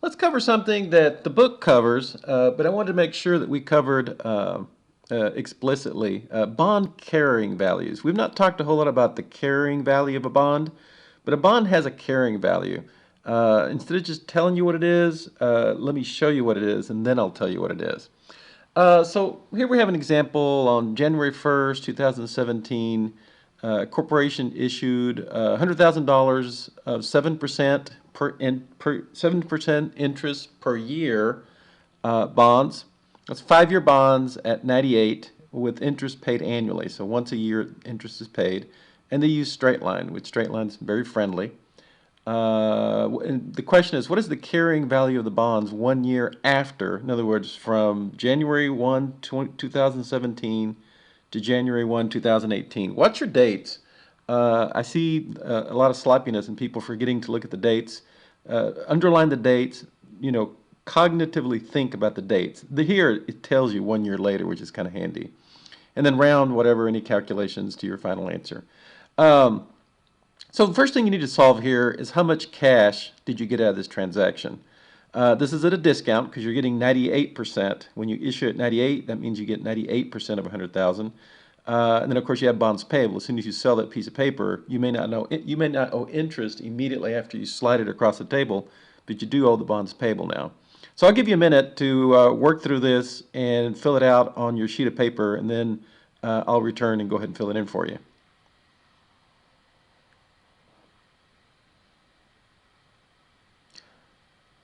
Let's cover something that the book covers, but I wanted to make sure that we covered explicitly bond carrying values. We've not talked a whole lot about the carrying value of a bond, but a bond has a carrying value. Instead of just telling you what it is, let me show you what it is, and then I'll tell you what it is. So here we have an example on January 1st, 2017. Corporation issued $100,000 of 7% per 7% interest per year bonds. That's 5-year bonds at 98 with interest paid annually. So once a year, interest is paid, and they use straight line, which straight line is very friendly. And the question is, what is the carrying value of the bonds 1 year after? In other words, from January 1, 2017 to January 1, 2018. What's your dates? I see a lot of sloppiness in people forgetting to look at the dates. Underline the dates, cognitively think about the dates. Here it tells you 1 year later, which is kind of handy. And then round whatever, any calculations to your final answer. Um, so the first thing you need to solve here is how much cash did you get out of this transaction? This is at a discount because you're getting 98%. When you issue at 98, that means you get 98% of 100,000. And then of course you have bonds payable. As soon as you sell that piece of paper, you may not owe interest immediately after you slide it across the table, but you do owe the bonds payable now. So I'll give you a minute to work through this and fill it out on your sheet of paper, and then I'll return and go ahead and fill it in for you.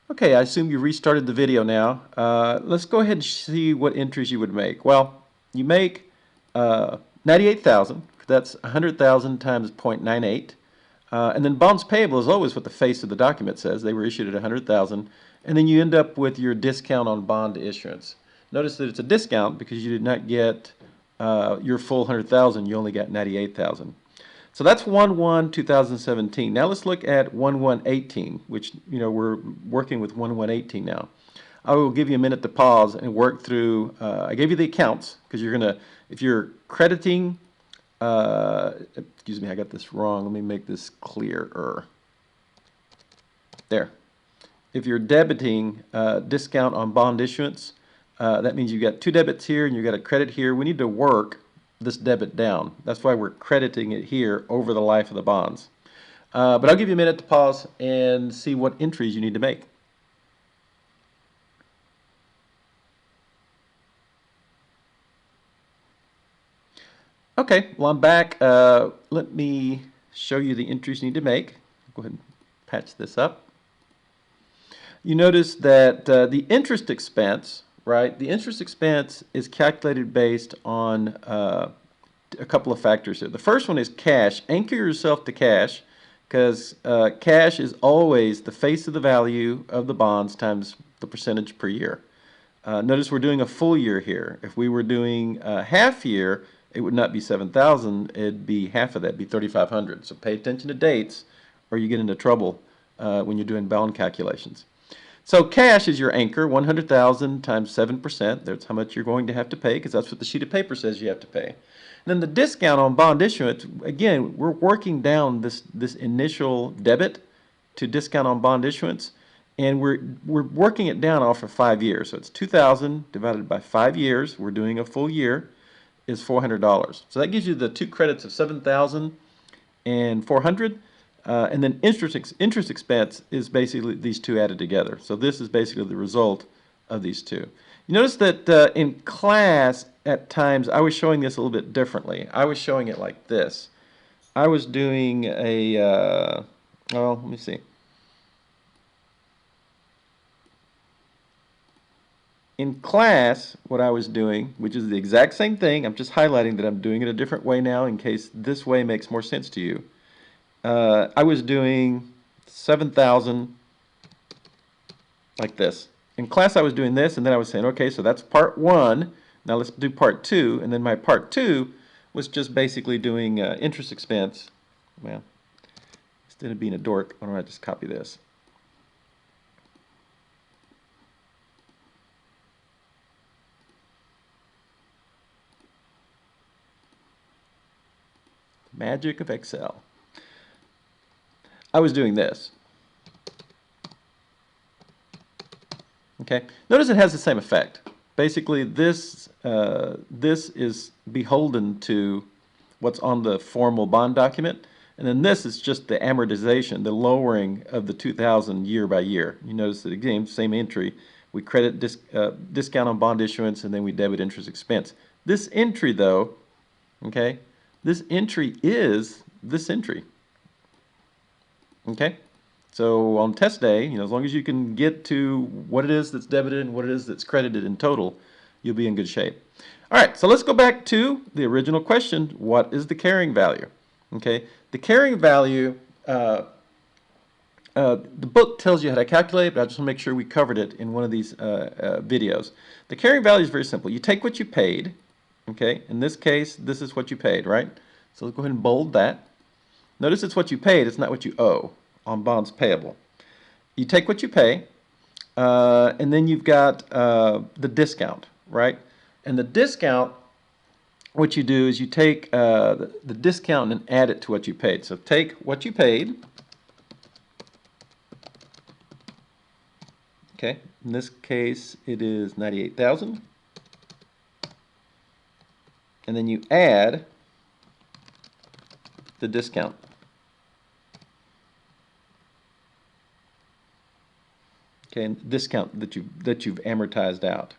Okay, I assume you restarted the video now. Let's go ahead and see what entries you would make. Well, you make 98,000. That's 100,000 times 0.98. And then bonds payable is always what the face of the document says. They were issued at 100,000. And then you end up with your discount on bond issuance. Notice that it's a discount because you did not get your full 100,000. You only got 98,000. So that's 1/1/2017. Now let's look at 1/1/18, which we're working with 1/1/18 now. I will give you a minute to pause and work through. I gave you the accounts because if you're crediting, excuse me, I got this wrong. Let me make this clearer. There. If you're debiting discount on bond issuance, that means you got two debits here and you got a credit here. We need to work this debit down. That's why we're crediting it here over the life of the bonds. But I'll give you a minute to pause and see what entries you need to make. Okay, well I'm back. Let me show you the entries you need to make. Go ahead and patch this up. You notice that the interest expense, right? The interest expense is calculated based on a couple of factors here. The first one is cash. Anchor yourself to cash because cash is always the face of the value of the bonds times the percentage per year. Notice we're doing a full year here. If we were doing a half year, it would not be 7,000. It'd be half of that, it'd be 3,500. So pay attention to dates or you get into trouble when you're doing bond calculations. So cash is your anchor, 100,000 times 7%. That's how much you're going to have to pay because that's what the sheet of paper says you have to pay. And then the discount on bond issuance, again, we're working down this initial debit to discount on bond issuance, and we're working it down off of 5 years. So it's 2,000 divided by 5 years. We're doing a full year is $400. So that gives you the two credits of 7,400. And then interest expense is basically these two added together. So this is basically the result of these two. You notice that in class at times I was showing this a little bit differently. I was showing it like this. I was doing let me see. In class, what I was doing, which is the exact same thing, I'm just highlighting that I'm doing it a different way now in case this way makes more sense to you. I was doing 7,000 like this. In class I was doing this and then I was saying, okay, so that's part one. Now let's do part two. And then my part two was just basically doing interest expense. Well, instead of being a dork, why don't I just copy this? Magic of Excel. I was doing this. Okay, notice it has the same effect. Basically, this is beholden to what's on the formal bond document, and then this is just the amortization, the lowering of the 2000 year by year. You notice that again, same entry. We credit discount on bond issuance, and then we debit interest expense. This entry, though, okay, this entry is this entry. Okay. So on test day, as long as you can get to what it is that's debited and what it is that's credited in total, you'll be in good shape. All right, so let's go back to the original question. What is the carrying value? Okay, the carrying value, the book tells you how to calculate it, but I just want to make sure we covered it in one of these videos. The carrying value is very simple. You take what you paid, okay? In this case, this is what you paid, right? So let's go ahead and bold that. Notice it's what you paid, it's not what you owe on bonds payable. You take what you pay, and then you've got the discount, right? And the discount, what you do is you take the discount and add it to what you paid. So take what you paid, okay? In this case, it is 98,000, and then you add the discount. Okay, and discount that you've amortized out.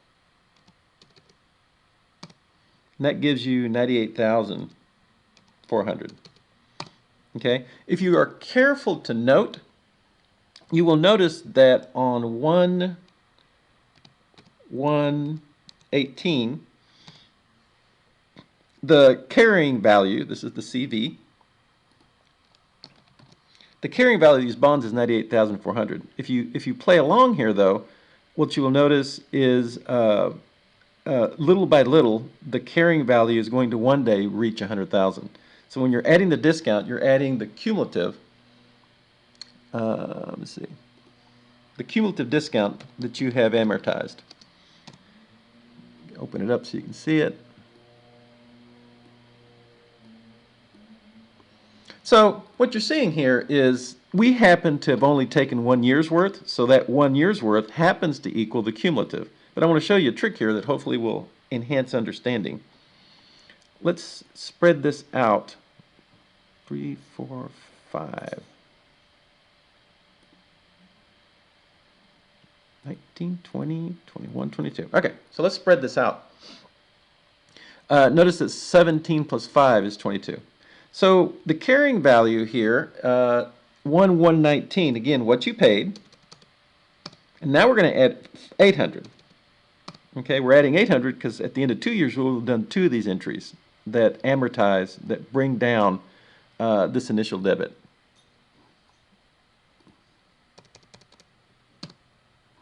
And that gives you 98,400. Okay, if you are careful to note, you will notice that on 1/1/18, the carrying value, this is the CV, the carrying value of these bonds is 98,400. If you play along here, though, what you will notice is little by little, the carrying value is going to one day reach 100,000. So when you're adding the discount, you're adding the cumulative. Let's see, the cumulative discount that you have amortized. Open it up so you can see it. So what you're seeing here is we happen to have only taken 1 year's worth, so that 1 year's worth happens to equal the cumulative. But I want to show you a trick here that hopefully will enhance understanding. Let's spread this out. 3, 4, 5. 19, 20, 21, 22. Okay, so let's spread this out. Notice that 17 plus 5 is 22. So the carrying value here, 1/1/19, again, what you paid, and now we're going to add 800. Okay, we're adding 800 because at the end of 2 years we'll have done 2 of these entries that amortize, that bring down this initial debit.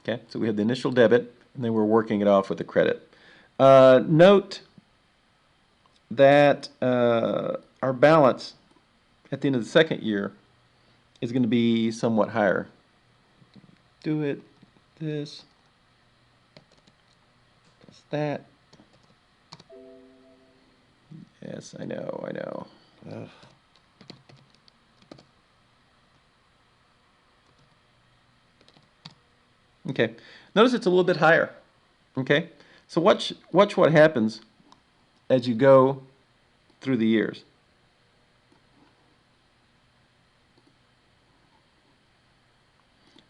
Okay, so we have the initial debit, and then we're working it off with the credit. Note that our balance at the end of the second year is going to be somewhat higher. Do it, this, plus that. Yes, I know. Ugh. Okay, notice it's a little bit higher. Okay, so watch what happens as you go through the years.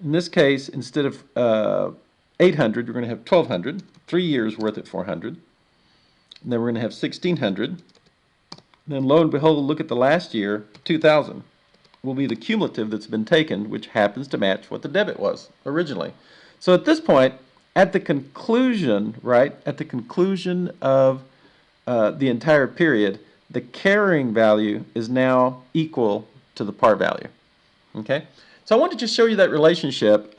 In this case, instead of 800, we're going to have 1,200, 3 years worth at 400. And then we're going to have 1,600. And then lo and behold, look at the last year, 2,000 will be the cumulative that's been taken, which happens to match what the debit was originally. So at this point, at the conclusion, right, at the conclusion of the entire period, the carrying value is now equal to the par value. Okay? So I want to just show you that relationship.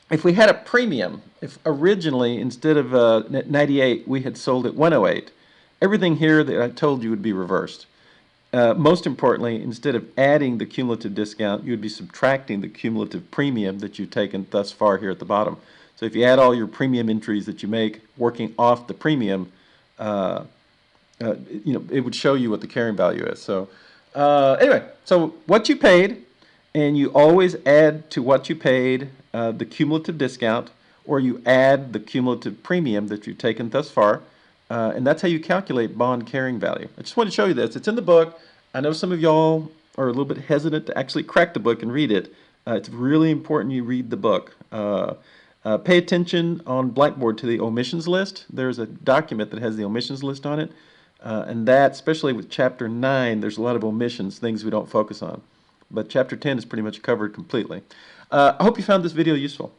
If we had a premium, if originally instead of 98 we had sold at 108, everything here that I told you would be reversed. Most importantly, instead of adding the cumulative discount, you would be subtracting the cumulative premium that you've taken thus far here at the bottom. So if you add all your premium entries that you make, working off the premium, it would show you what the carrying value is. So anyway, so what you paid, and you always add to what you paid the cumulative discount. or you add the cumulative premium that you've taken thus far, and that's how you calculate bond carrying value. I just want to show you this. It's in the book. I know some of y'all are a little bit hesitant to actually crack the book and read it. It's really important you read the book. Pay attention on Blackboard to the omissions list. There's a document that has the omissions list on it, and that, especially with Chapter 9, there's a lot of omissions, things we don't focus on. But Chapter 10 is pretty much covered completely. I hope you found this video useful.